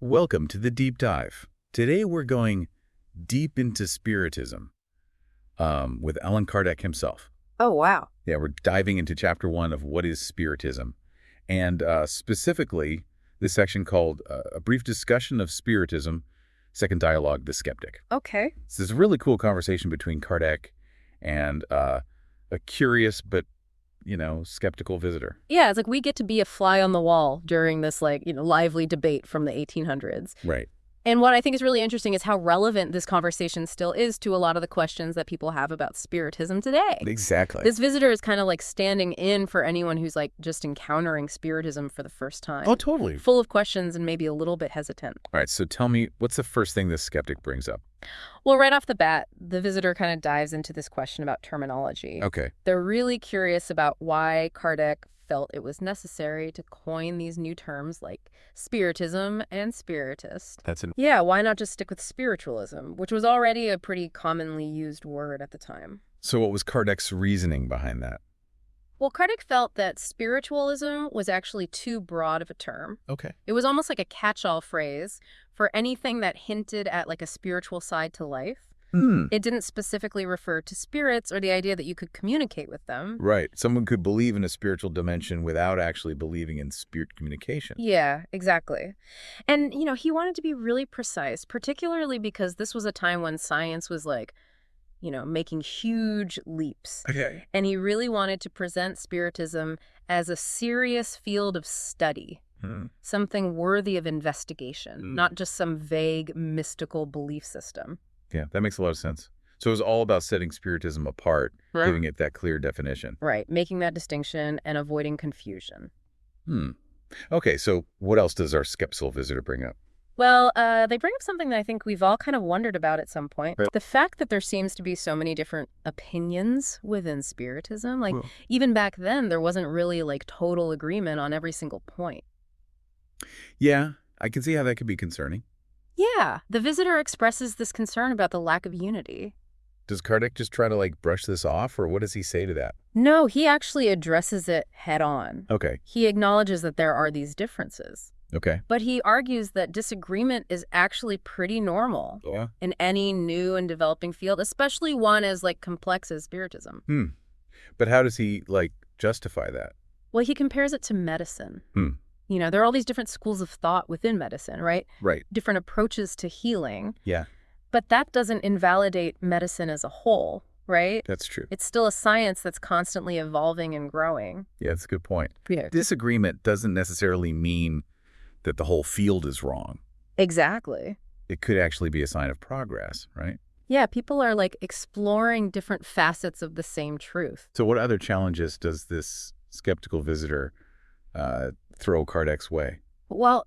Welcome to the deep dive. Today we're going deep into Spiritism with Allan Kardec himself. Oh, wow. Yeah, we're diving into chapter 1 of what is Spiritism, and specifically this section called A Brief Discussion of Spiritism, Second Dialogue, The Skeptic. Okay. So this is a really cool conversation between Kardec and a curious but, skeptical visitor. Yeah, it's like we get to be a fly on the wall during this, lively debate from the 1800s. Right. And what I think is really interesting is how relevant this conversation still is to a lot of the questions that people have about Spiritism today. Exactly. This visitor is kind of like standing in for anyone who's like just encountering Spiritism for the first time. Oh, totally. Full of questions and maybe a little bit hesitant. All right, so tell me, what's the first thing this skeptic brings up? Well, right off the bat, the visitor kind of dives into this question about terminology. Okay. They're really curious about why Kardec felt it was necessary to coin these new terms like Spiritism and Spiritist. Yeah, why not just stick with spiritualism, which was already a pretty commonly used word at the time? So what was Kardec's reasoning behind that? Well, Kardec felt that spiritualism was actually too broad of a term. Okay. It was almost like a catch-all phrase for anything that hinted at like a spiritual side to life. It didn't specifically refer to spirits or the idea that you could communicate with them. Right. Someone could believe in a spiritual dimension without actually believing in spirit communication. Yeah, exactly. And, he wanted to be really precise, particularly because this was a time when science was like, making huge leaps. Okay. And he really wanted to present Spiritism as a serious field of study, something worthy of investigation, not just some vague mystical belief system. Yeah, that makes a lot of sense. So it was all about setting Spiritism apart, giving it that clear definition. Right, making that distinction and avoiding confusion. Okay, so what else does our skeptical visitor bring up? Well, they bring up something that I think we've all kind of wondered about at some point. Right. The fact that there seems to be so many different opinions within Spiritism. Even back then, there wasn't really, total agreement on every single point. Yeah, I can see how that could be concerning. Yeah, the visitor expresses this concern about the lack of unity. Does Kardec just try to, brush this off, or what does he say to that? No, he actually addresses it head on. Okay. He acknowledges that there are these differences. Okay. But he argues that disagreement is actually pretty normal in any new and developing field, especially one as, complex as Spiritism. But how does he, justify that? Well, he compares it to medicine. There are all these different schools of thought within medicine, right? Right. Different approaches to healing. Yeah. But that doesn't invalidate medicine as a whole, right? That's true. It's still a science that's constantly evolving and growing. Yeah, that's a good point. Yeah. Disagreement doesn't necessarily mean that the whole field is wrong. Exactly. It could actually be a sign of progress, right? Yeah, people are exploring different facets of the same truth. So what other challenges does this skeptical visitor throw Kardec's way? Well,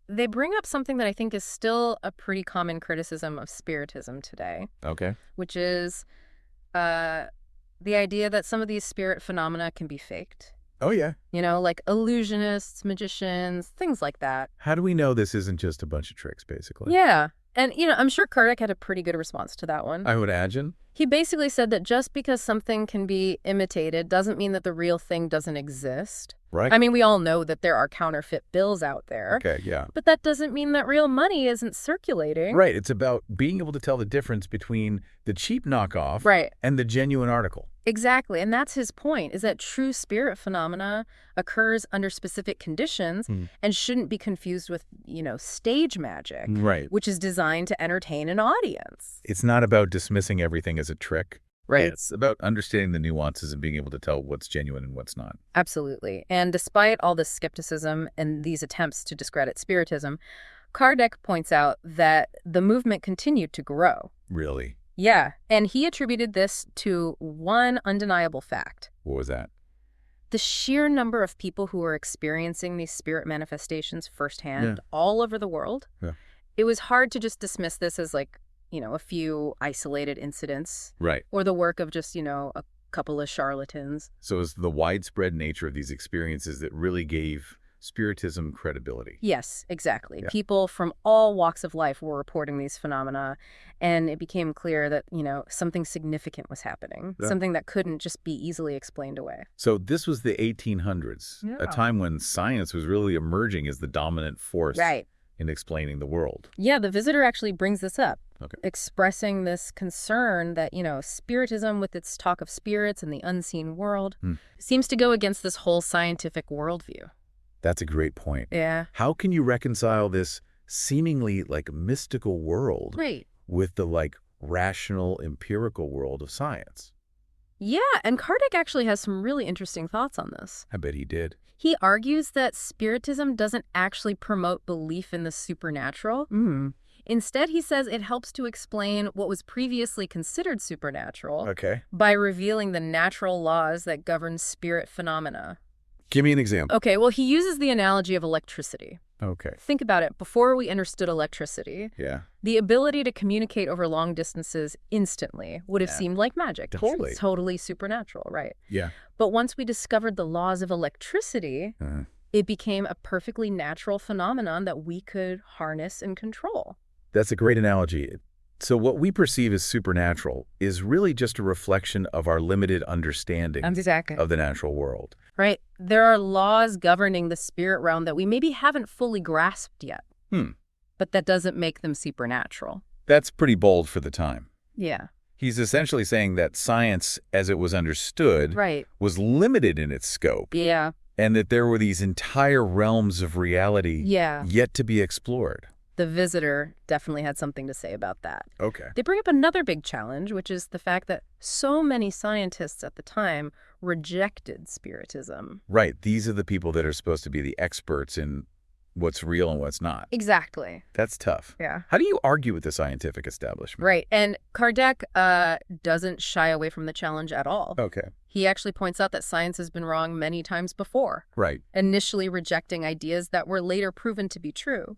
they bring up something that I think is still a pretty common criticism of Spiritism today. Okay. Which is the idea that some of these spirit phenomena can be faked. Oh, yeah. Like illusionists, magicians, things like that. How do we know this isn't just a bunch of tricks, basically? Yeah. And, I'm sure Kardec had a pretty good response to that one. I would imagine. He basically said that just because something can be imitated doesn't mean that the real thing doesn't exist. Right. I mean, we all know that there are counterfeit bills out there. Okay, yeah. But that doesn't mean that real money isn't circulating. Right. It's about being able to tell the difference between the cheap knockoff and the genuine article. Exactly. And that's his point, is that true spirit phenomena occurs under specific conditions and shouldn't be confused with, stage magic, which is designed to entertain an audience. It's not about dismissing everything as a trick. Right. It's about understanding the nuances and being able to tell what's genuine and what's not. Absolutely. And despite all this skepticism and these attempts to discredit Spiritism, Kardec points out that the movement continued to grow. Really? Yeah, and he attributed this to one undeniable fact. What was that? The sheer number of people who were experiencing these spirit manifestations firsthand all over the world. Yeah. It was hard to just dismiss this as a few isolated incidents. Right. Or the work of just, a couple of charlatans. So it's the widespread nature of these experiences that really gave Spiritism credibility. Yes, exactly. Yeah. People from all walks of life were reporting these phenomena, and it became clear that, something significant was happening, something that couldn't just be easily explained away. So this was the 1800s, a time when science was really emerging as the dominant force in explaining the world. Yeah, the visitor actually brings this up, Okay. expressing this concern that, Spiritism with its talk of spirits and the unseen world seems to go against this whole scientific worldview. That's a great point. Yeah. How can you reconcile this seemingly mystical world with the rational empirical world of science? Yeah, and Kardec actually has some really interesting thoughts on this. I bet he did. He argues that Spiritism doesn't actually promote belief in the supernatural. Instead, he says it helps to explain what was previously considered supernatural by revealing the natural laws that govern spirit phenomena. Give me an example. Okay, well, he uses the analogy of electricity. Okay. Think about it. Before we understood electricity, the ability to communicate over long distances instantly would have seemed like magic. Totally supernatural, right? Yeah. But once we discovered the laws of electricity, it became a perfectly natural phenomenon that we could harness and control. That's a great analogy. So what we perceive as supernatural is really just a reflection of our limited understanding of the natural world. Right. There are laws governing the spirit realm that we maybe haven't fully grasped yet. But that doesn't make them supernatural. That's pretty bold for the time. Yeah. He's essentially saying that science, as it was understood, was limited in its scope. Yeah. And that there were these entire realms of reality yet to be explored. The visitor definitely had something to say about that. Okay. They bring up another big challenge, which is the fact that so many scientists at the time rejected Spiritism. Right. These are the people that are supposed to be the experts in what's real and what's not. Exactly. That's tough. Yeah. How do you argue with the scientific establishment? Right. And Kardec doesn't shy away from the challenge at all. Okay. He actually points out that science has been wrong many times before. Right. Initially rejecting ideas that were later proven to be true.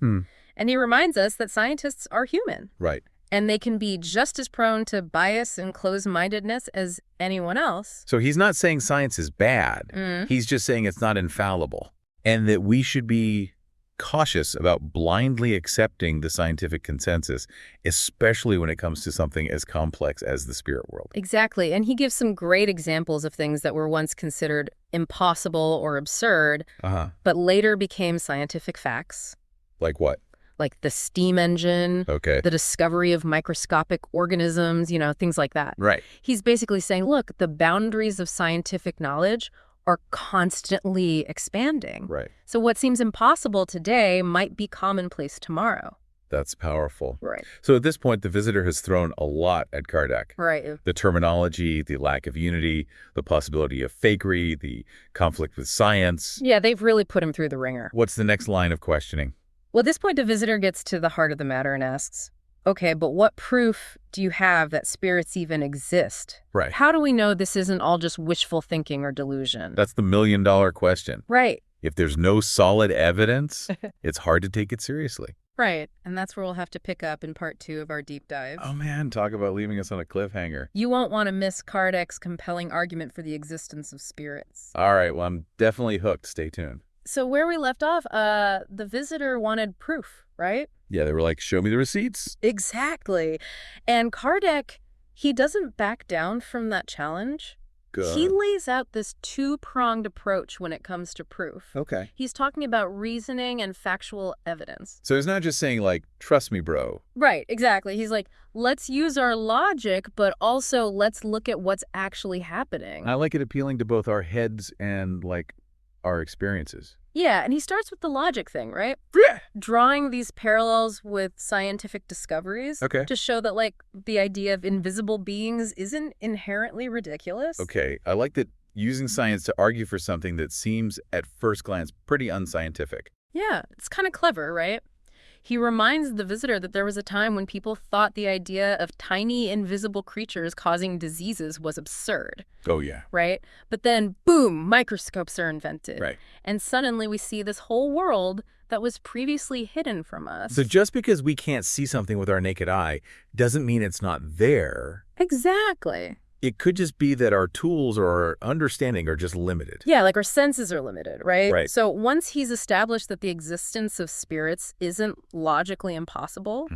And he reminds us that scientists are human. Right. And they can be just as prone to bias and closed-mindedness as anyone else. So he's not saying science is bad. He's just saying it's not infallible. And that we should be cautious about blindly accepting the scientific consensus, especially when it comes to something as complex as the spirit world. Exactly. And he gives some great examples of things that were once considered impossible or absurd, but later became scientific facts. Like what? Like the steam engine, the discovery of microscopic organisms, things like that. Right. He's basically saying, look, the boundaries of scientific knowledge are constantly expanding. Right. So what seems impossible today might be commonplace tomorrow. That's powerful. Right. So at this point, the visitor has thrown a lot at Kardec. Right. The terminology, the lack of unity, the possibility of fakery, the conflict with science. Yeah, they've really put him through the ringer. What's the next line of questioning? Well, at this point, the visitor gets to the heart of the matter and asks, okay, but what proof do you have that spirits even exist? Right. How do we know this isn't all just wishful thinking or delusion? That's the million-dollar question. Right. If there's no solid evidence, it's hard to take it seriously. Right. And that's where we'll have to pick up in part 2 of our deep dive. Oh, man, talk about leaving us on a cliffhanger. You won't want to miss Kardec's compelling argument for the existence of spirits. All right, well, I'm definitely hooked. Stay tuned. So where we left off, the visitor wanted proof, right? Yeah, they were like, show me the receipts. Exactly. And Kardec, he doesn't back down from that challenge. Good. He lays out this two-pronged approach when it comes to proof. Okay. He's talking about reasoning and factual evidence. So he's not just saying, trust me, bro. Right, exactly. He's like, let's use our logic, but also let's look at what's actually happening. I like it appealing to both our heads and, our experiences. Yeah, and he starts with the logic thing, right? Yeah. Drawing these parallels with scientific discoveries to show that, the idea of invisible beings isn't inherently ridiculous. Okay, I like that using science to argue for something that seems, at first glance, pretty unscientific. Yeah, it's kind of clever, right? He reminds the visitor that there was a time when people thought the idea of tiny, invisible creatures causing diseases was absurd. Oh, yeah. Right? But then, boom, microscopes are invented. Right. And suddenly we see this whole world that was previously hidden from us. So just because we can't see something with our naked eye doesn't mean it's not there. Exactly. It could just be that our tools or our understanding are just limited. Yeah, our senses are limited, right? Right. So once he's established that the existence of spirits isn't logically impossible,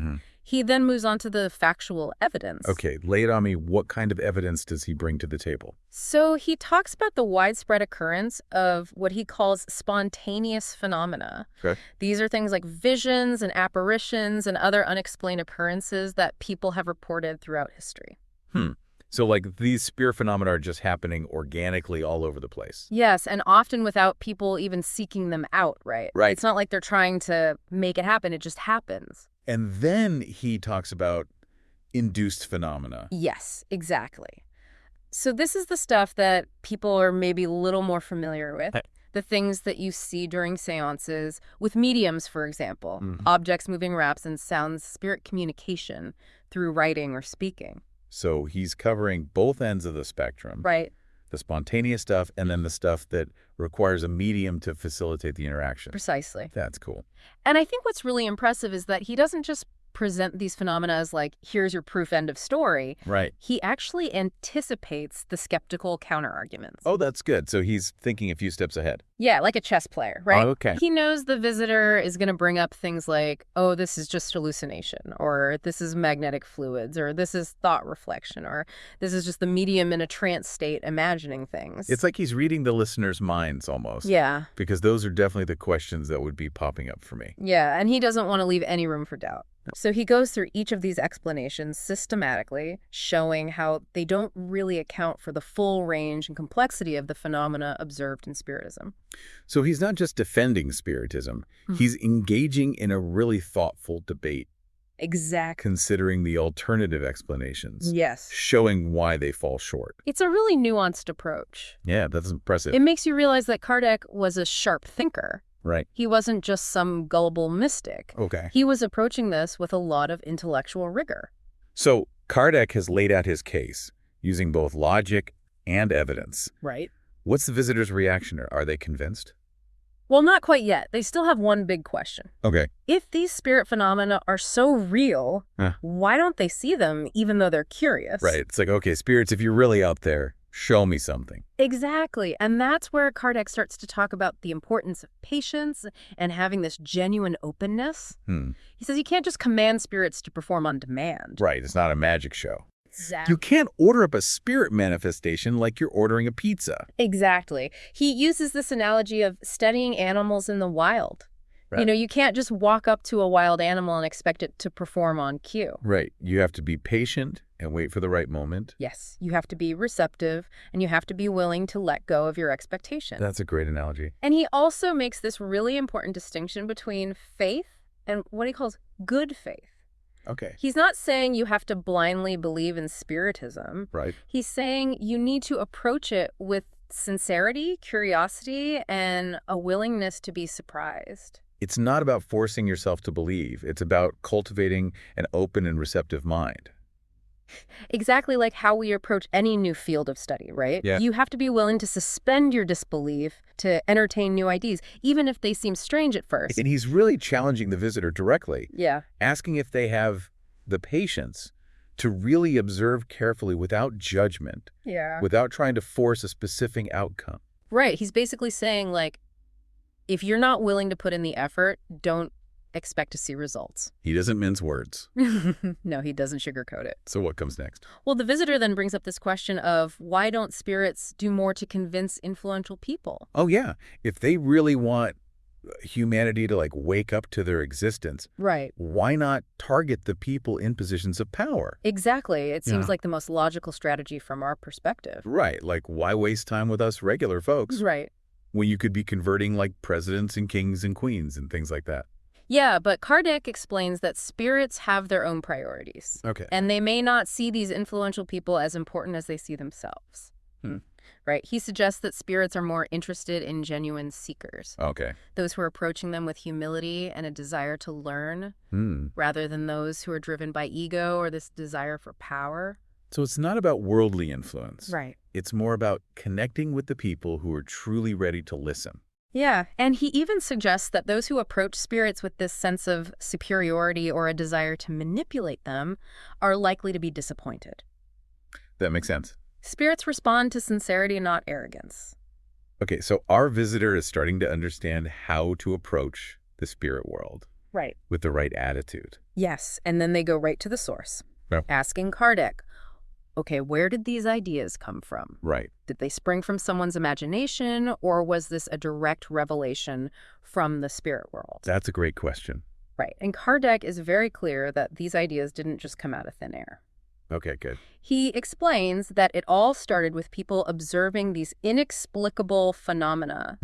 He then moves on to the factual evidence. Okay, lay it on me. What kind of evidence does he bring to the table? So he talks about the widespread occurrence of what he calls spontaneous phenomena. Okay. These are things like visions and apparitions and other unexplained occurrences that people have reported throughout history. So like these spirit phenomena are just happening organically all over the place. Yes, and often without people even seeking them out, right? Right. It's not like they're trying to make it happen. It just happens. And then he talks about induced phenomena. Yes, exactly. So this is the stuff that people are maybe a little more familiar with. The things that you see during seances with mediums, for example. Objects, moving wraps, and sounds, spirit communication through writing or speaking. So he's covering both ends of the spectrum. Right. The spontaneous stuff and then the stuff that requires a medium to facilitate the interaction. Precisely. That's cool. And I think what's really impressive is that he doesn't just present these phenomena as like, here's your proof, end of story. Right. He actually anticipates the skeptical counterarguments. Oh, that's good. So he's thinking a few steps ahead. Yeah, like a chess player, right? Oh, okay. He knows the visitor is going to bring up things like, oh, this is just hallucination, or this is magnetic fluids, or this is thought reflection, or this is just the medium in a trance state imagining things. It's like he's reading the listener's minds almost. Yeah. Because those are definitely the questions that would be popping up for me. Yeah, and he doesn't want to leave any room for doubt. So he goes through each of these explanations systematically, showing how they don't really account for the full range and complexity of the phenomena observed in Spiritism. So he's not just defending Spiritism, he's engaging in a really thoughtful debate. Exactly. Considering the alternative explanations. Yes. Showing why they fall short. It's a really nuanced approach. Yeah, that's impressive. It makes you realize that Kardec was a sharp thinker. Right. He wasn't just some gullible mystic. Okay. He was approaching this with a lot of intellectual rigor. So Kardec has laid out his case using both logic and evidence. Right. What's the visitor's reaction? Are they convinced? Well, not quite yet. They still have one big question. Okay. If these spirit phenomena are so real, why don't they see them even though they're curious? Right. It's like, okay, spirits, if you're really out there, show me something. Exactly. And that's where Kardec starts to talk about the importance of patience and having this genuine openness. He says you can't just command spirits to perform on demand. Right. It's not a magic show. Exactly. You can't order up a spirit manifestation like you're ordering a pizza. Exactly. He uses this analogy of studying animals in the wild. Right. You know, you can't just walk up to a wild animal and expect it to perform on cue. Right. You have to be patient and wait for the right moment. Yes. You have to be receptive, and you have to be willing to let go of your expectation. That's a great analogy. And he also makes this really important distinction between faith and what he calls good faith. Okay. He's not saying you have to blindly believe in Spiritism. Right. He's saying you need to approach it with sincerity, curiosity, and a willingness to be surprised. It's not about forcing yourself to believe. It's about cultivating an open and receptive mind. Exactly like how we approach any new field of study, right? Yeah. You have to be willing to suspend your disbelief to entertain new ideas, even if they seem strange at first. And he's really challenging the visitor directly. Yeah. Asking if they have the patience to really observe carefully without judgment. Yeah. Without trying to force a specific outcome. Right. He's basically saying, like, if you're not willing to put in the effort, don't expect to see results. He doesn't mince words. No, he doesn't sugarcoat it. So what comes next? Well, the visitor then brings up this question of why don't spirits do more to convince influential people? Oh, yeah. If they really want humanity to, like, wake up to their existence, right, why not target the people in positions of power? Exactly. It seems like the most logical strategy from our perspective. Right. Like, why waste time with us regular folks? Right. When you could be converting, like, presidents and kings and queens and things like that. Yeah, but Kardec explains that spirits have their own priorities. Okay. And they may not see these influential people as important as they see themselves. Right? He suggests that spirits are more interested in genuine seekers. Okay. Those who are approaching them with humility and a desire to learn, rather than those who are driven by ego or this desire for power. So it's not about worldly influence. Right. It's more about connecting with the people who are truly ready to listen. Yeah, and he even suggests that those who approach spirits with this sense of superiority or a desire to manipulate them are likely to be disappointed. That makes sense. Spirits respond to sincerity, not arrogance. Okay, so our visitor is starting to understand how to approach the spirit world. Right. With the right attitude. Yes, and then they go right to the source, asking Kardec, okay, where did these ideas come from? Right. Did they spring from someone's imagination, or was this a direct revelation from the spirit world? That's a great question. Right, and Kardec is very clear that these ideas didn't just come out of thin air. Okay, good. He explains that it all started with people observing these inexplicable phenomena,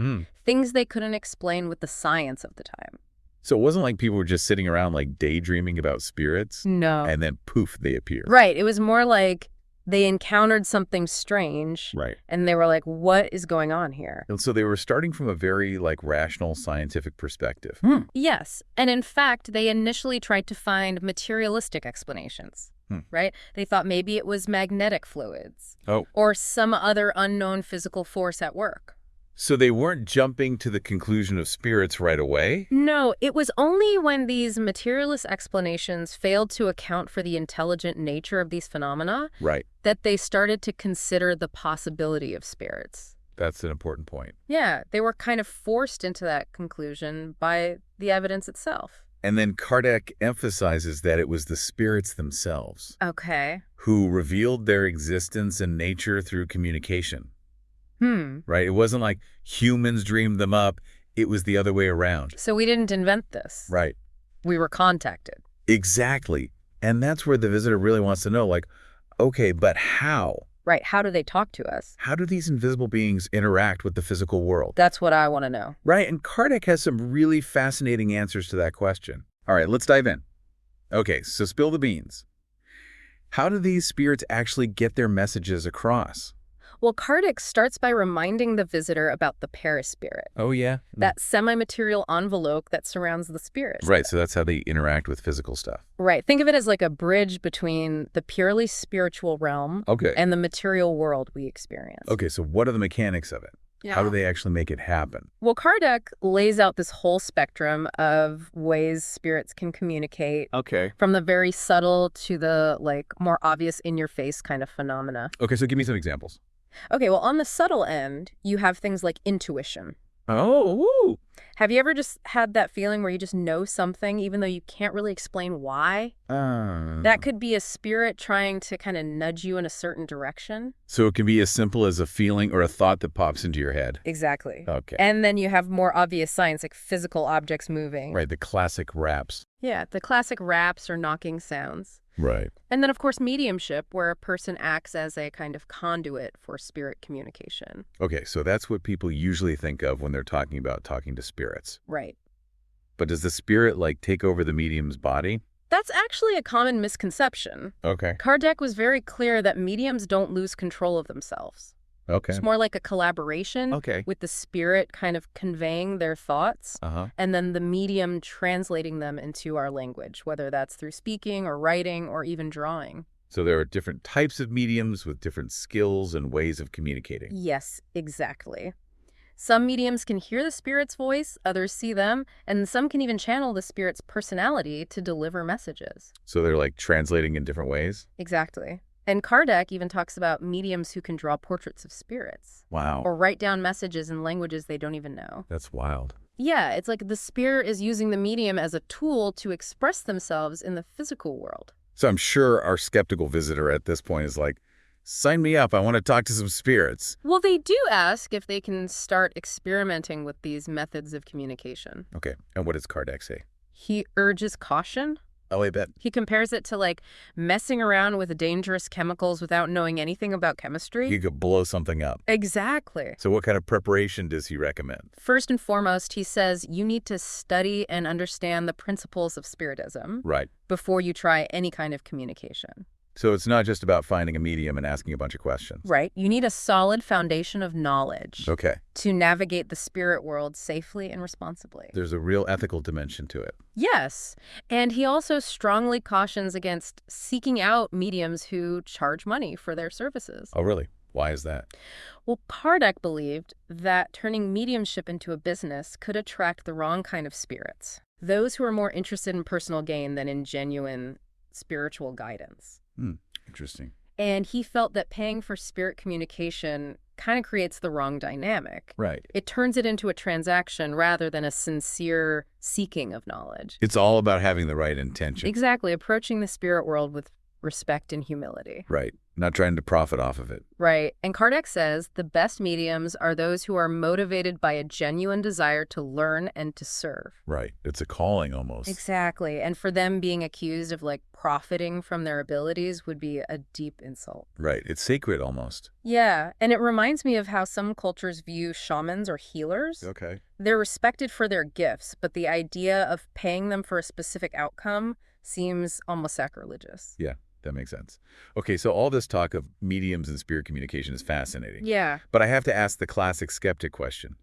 things they couldn't explain with the science of the time. So it wasn't like people were just sitting around like daydreaming about spirits? No. And then poof, they appear. Right, it was more like they encountered something strange. Right. And they were like, what is going on here? And so they were starting from a very like rational scientific perspective. Yes, and in fact, they initially tried to find materialistic explanations. Right? They thought maybe it was magnetic fluids. Or some other unknown physical force at work. So they weren't jumping to the conclusion of spirits right away? No, it was only when these materialist explanations failed to account for the intelligent nature of these phenomena that they started to consider the possibility of spirits. That's an important point. Yeah, they were kind of forced into that conclusion by the evidence itself. And then Kardec emphasizes that it was the spirits themselves who revealed their existence and nature through communication. Right? It wasn't like humans dreamed them up. It was the other way around. So we didn't invent this. Right. We were contacted. Exactly. And that's where the visitor really wants to know, like, okay, but how? Right. How do they talk to us? How do these invisible beings interact with the physical world? That's what I want to know. Right. And Kardec has some really fascinating answers to that question. All right, let's dive in. Okay, so spill the beans. How do these spirits actually get their messages across? Well, Kardec starts by reminding the visitor about the perispirit. Oh, yeah? That semi-material envelope that surrounds the spirit. Right, so that's how they interact with physical stuff. Right. Think of it as like a bridge between the purely spiritual realm and the material world we experience. Okay, so what are the mechanics of it? How do they actually make it happen? Well, Kardec lays out this whole spectrum of ways spirits can communicate. From the very subtle to the like more obvious in-your-face kind of phenomena. Okay, so give me some examples. Okay, well, on the subtle end, you have things like intuition. Oh, Have you ever just had that feeling where you just know something even though you can't really explain why? That could be a spirit trying to kind of nudge you in a certain direction. So it can be as simple as a feeling or a thought that pops into your head. Exactly. Okay. And then you have more obvious signs like physical objects moving. Right, the classic raps. Yeah, the classic raps or knocking sounds. Right. And then, of course, mediumship, where a person acts as a kind of conduit for spirit communication. Okay, so that's what people usually think of when they're talking about talking to spirits. Right. But does the spirit, like, take over the medium's body? That's actually a common misconception. Okay. Kardec was very clear that mediums don't lose control of themselves. Okay. It's more like a collaboration with the spirit kind of conveying their thoughts and then the medium translating them into our language, whether that's through speaking or writing or even drawing. So there are different types of mediums with different skills and ways of communicating. Yes, exactly. Some mediums can hear the spirit's voice, others see them, and some can even channel the spirit's personality to deliver messages. So they're like translating in different ways? Exactly. And Kardec even talks about mediums who can draw portraits of spirits. Wow. Or write down messages in languages they don't even know. That's wild. Yeah, it's like the spirit is using the medium as a tool to express themselves in the physical world. So I'm sure our skeptical visitor at this point is like, sign me up, I want to talk to some spirits. Well, they do ask if they can start experimenting with these methods of communication. Okay, and what does Kardec say? He urges caution. Oh, I bet. He compares it to like messing around with dangerous chemicals without knowing anything about chemistry. You could blow something up. Exactly. So what kind of preparation does he recommend? First and foremost, he says you need to study and understand the principles of Spiritism before you try any kind of communication. So it's not just about finding a medium and asking a bunch of questions. Right. You need a solid foundation of knowledge to navigate the spirit world safely and responsibly. There's a real ethical dimension to it. Yes. And he also strongly cautions against seeking out mediums who charge money for their services. Oh, really? Why is that? Well, Kardec believed that turning mediumship into a business could attract the wrong kind of spirits. Those who are more interested in personal gain than in genuine spiritual guidance. Interesting. And he felt that paying for spirit communication kind of creates the wrong dynamic. Right. It turns it into a transaction rather than a sincere seeking of knowledge. It's all about having the right intention. Exactly, approaching the spirit world with respect and humility. Right. Not trying to profit off of it. Right. And Kardec says the best mediums are those who are motivated by a genuine desire to learn and to serve. Right. It's a calling almost. Exactly. And for them being accused of profiting from their abilities would be a deep insult. Right. It's sacred almost. Yeah. And it reminds me of how some cultures view shamans or healers. Okay. They're respected for their gifts, but the idea of paying them for a specific outcome seems almost sacrilegious. Yeah. That makes sense. Okay, so all this talk of mediums and spirit communication is fascinating. Yeah. But I have to ask the classic skeptic question.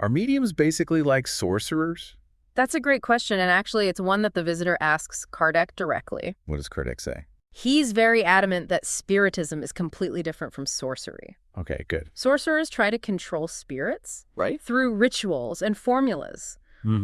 Are mediums basically like sorcerers? That's a great question, and actually it's one that the visitor asks Kardec directly. What does Kardec say? He's very adamant that Spiritism is completely different from sorcery. Okay, good. Sorcerers try to control spirits, right, through rituals and formulas,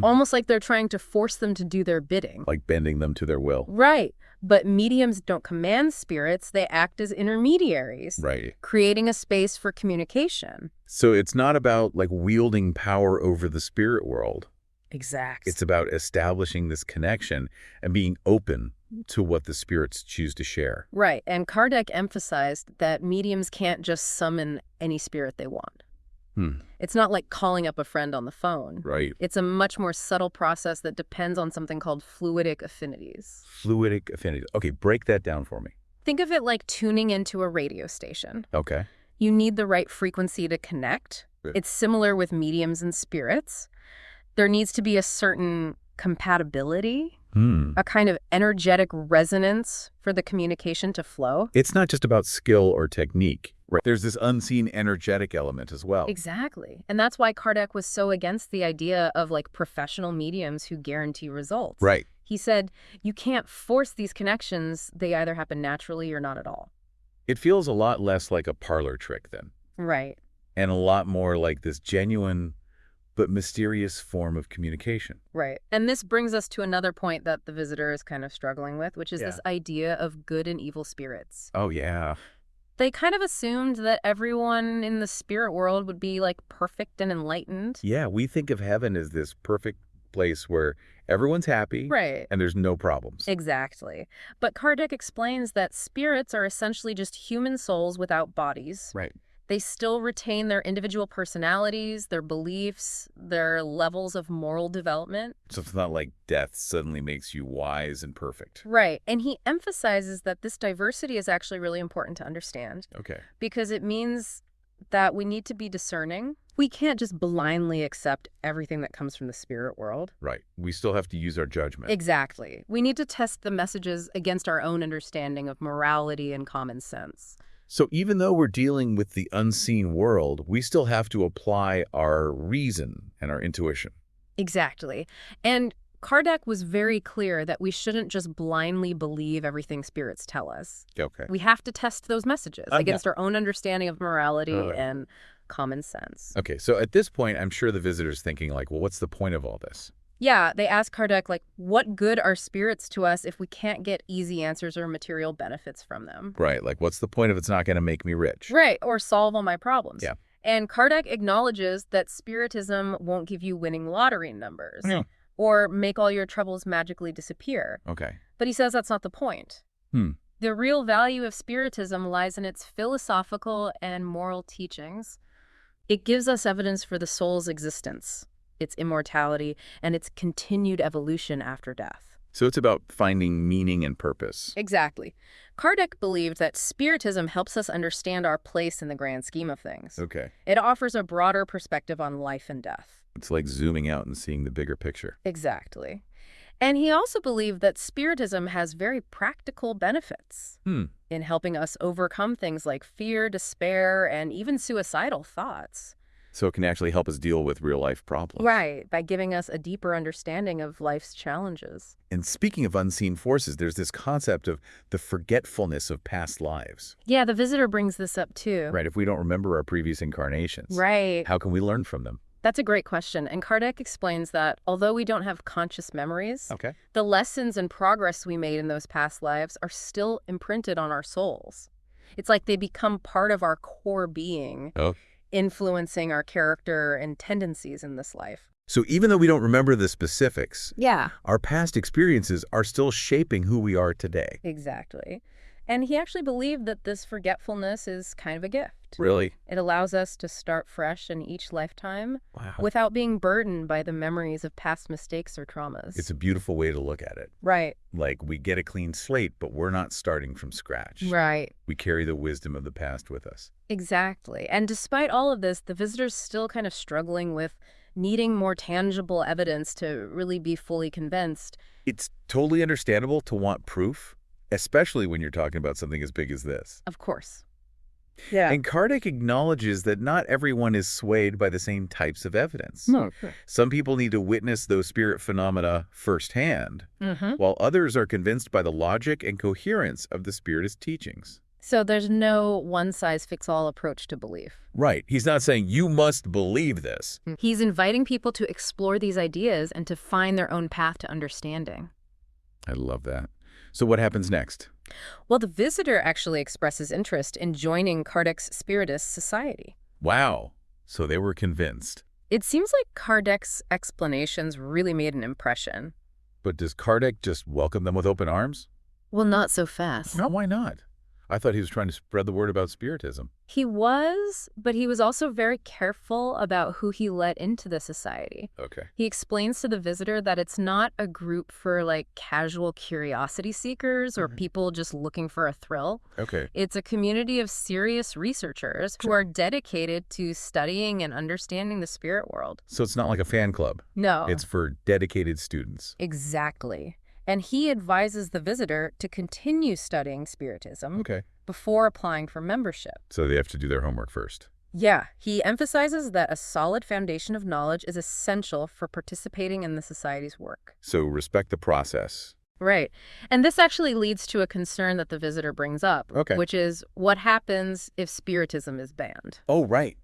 almost like they're trying to force them to do their bidding. Like bending them to their will. Right. But mediums don't command spirits, they act as intermediaries. Right. Creating a space for communication. So it's not about wielding power over the spirit world. Exactly. It's about establishing this connection and being open to what the spirits choose to share. Right. And Kardec emphasized that mediums can't just summon any spirit they want. It's not like calling up a friend on the phone. Right. It's a much more subtle process that depends on something called fluidic affinities. Fluidic affinities. Okay, break that down for me. Think of it like tuning into a radio station. Okay. You need the right frequency to connect. It's similar with mediums and spirits. There needs to be a certain compatibility, a kind of energetic resonance for the communication to flow. It's not just about skill or technique. Right. There's this unseen energetic element as well. Exactly. And that's why Kardec was so against the idea of professional mediums who guarantee results. Right. He said, you can't force these connections. They either happen naturally or not at all. It feels a lot less like a parlor trick then. Right. And a lot more like this genuine but mysterious form of communication. Right. And this brings us to another point that the visitor is kind of struggling with, which is this idea of good and evil spirits. Oh, yeah. They kind of assumed that everyone in the spirit world would be perfect and enlightened. Yeah, we think of heaven as this perfect place where everyone's happy. Right. And there's no problems. Exactly. But Kardec explains that spirits are essentially just human souls without bodies. Right. They still retain their individual personalities, their beliefs, their levels of moral development. So it's not like death suddenly makes you wise and perfect. Right. And he emphasizes that this diversity is actually really important to understand. Okay. Because it means that we need to be discerning. We can't just blindly accept everything that comes from the spirit world. Right. We still have to use our judgment. Exactly. We need to test the messages against our own understanding of morality and common sense. So even though we're dealing with the unseen world, we still have to apply our reason and our intuition. Exactly. And Kardec was very clear that we shouldn't just blindly believe everything spirits tell us. Okay. We have to test those messages against our own understanding of morality and common sense. Okay, so at this point, I'm sure the visitor's thinking well, what's the point of all this? Yeah, they ask Kardec, what good are spirits to us if we can't get easy answers or material benefits from them? Right, what's the point if it's not going to make me rich? Right, or solve all my problems. Yeah. And Kardec acknowledges that Spiritism won't give you winning lottery numbers or make all your troubles magically disappear. Okay. But he says that's not the point. The real value of Spiritism lies in its philosophical and moral teachings. It gives us evidence for the soul's existence, its immortality, and its continued evolution after death. So it's about finding meaning and purpose. Exactly. Kardec believed that Spiritism helps us understand our place in the grand scheme of things. Okay. It offers a broader perspective on life and death. It's like zooming out and seeing the bigger picture. Exactly. And he also believed that Spiritism has very practical benefits in helping us overcome things like fear, despair, and even suicidal thoughts. So it can actually help us deal with real-life problems. Right, by giving us a deeper understanding of life's challenges. And speaking of unseen forces, there's this concept of the forgetfulness of past lives. Yeah, the visitor brings this up too. Right, if we don't remember our previous incarnations. Right. How can we learn from them? That's a great question. And Kardec explains that although we don't have conscious memories, the lessons and progress we made in those past lives are still imprinted on our souls. It's like they become part of our core being, influencing our character and tendencies in this life. So even though we don't remember the specifics, yeah, our past experiences are still shaping who we are today. Exactly. And he actually believed that this forgetfulness is kind of a gift. Really? It allows us to start fresh in each lifetime without being burdened by the memories of past mistakes or traumas. It's a beautiful way to look at it. Right. Like we get a clean slate, but we're not starting from scratch. Right. We carry the wisdom of the past with us. Exactly. And despite all of this, the visitor's still kind of struggling with needing more tangible evidence to really be fully convinced. It's totally understandable to want proof, especially when you're talking about something as big as this. Of course. Yeah. And Kardec acknowledges that not everyone is swayed by the same types of evidence. No. Some people need to witness those spirit phenomena firsthand, while others are convinced by the logic and coherence of the Spiritist teachings. So there's no one-size-fits-all approach to belief. Right. He's not saying you must believe this. He's inviting people to explore these ideas and to find their own path to understanding. I love that. So what happens next? Well, the visitor actually expresses interest in joining Kardec's Spiritist society. Wow. So they were convinced. It seems like Kardec's explanations really made an impression. But does Kardec just welcome them with open arms? Well, not so fast. No, why not? I thought he was trying to spread the word about Spiritism. He was, but he was also very careful about who he let into the society. Okay. He explains to the visitor that it's not a group for, like, casual curiosity seekers or people just looking for a thrill. Okay. It's a community of serious researchers who are dedicated to studying and understanding the spirit world. So it's not like a fan club. No. It's for dedicated students. Exactly. And he advises the visitor to continue studying Spiritism before applying for membership. So they have to do their homework first. Yeah, he emphasizes that a solid foundation of knowledge is essential for participating in the society's work. So respect the process. Right. And this actually leads to a concern that the visitor brings up, which is what happens if Spiritism is banned? Oh, right.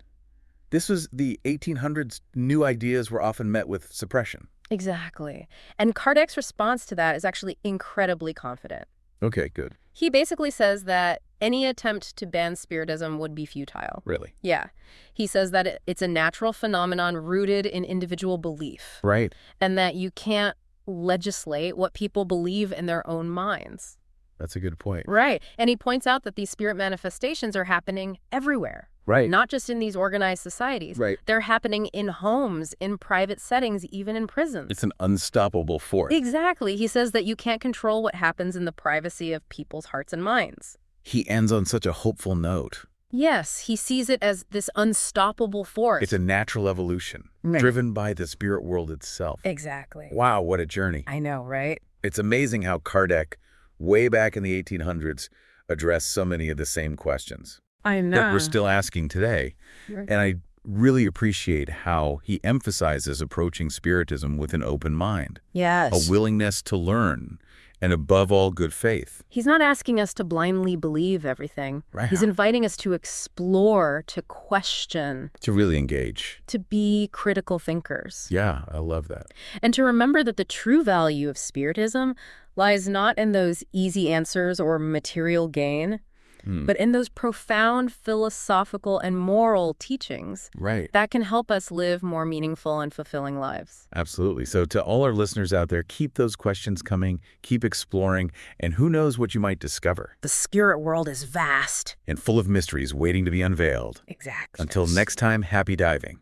This was the 1800s. New ideas were often met with suppression. Exactly. And Kardec's response to that is actually incredibly confident. Okay, good. He basically says that any attempt to ban Spiritism would be futile. Really? Yeah. He says that it's a natural phenomenon rooted in individual belief. Right. And that you can't legislate what people believe in their own minds. That's a good point. Right. And he points out that these spirit manifestations are happening everywhere. Right. Not just in these organized societies. Right. They're happening in homes, in private settings, even in prisons. It's an unstoppable force. Exactly. He says that you can't control what happens in the privacy of people's hearts and minds. He ends on such a hopeful note. Yes, he sees it as this unstoppable force. It's a natural evolution, driven by the spirit world itself. Exactly. Wow, what a journey. I know, right? It's amazing how Kardec, way back in the 1800s, addressed so many of the same questions. I know. That we're still asking today. And I really appreciate how he emphasizes approaching Spiritism with an open mind. Yes. A willingness to learn, and above all, good faith. He's not asking us to blindly believe everything. Right. He's inviting us to explore, to question. To really engage. To be critical thinkers. Yeah, I love that. And to remember that the true value of Spiritism lies not in those easy answers or material gain, but in those profound philosophical and moral teachings that can help us live more meaningful and fulfilling lives. Absolutely. So to all our listeners out there, keep those questions coming, keep exploring, and who knows what you might discover. The spirit world is vast. And full of mysteries waiting to be unveiled. Exactly. Until next time, happy diving.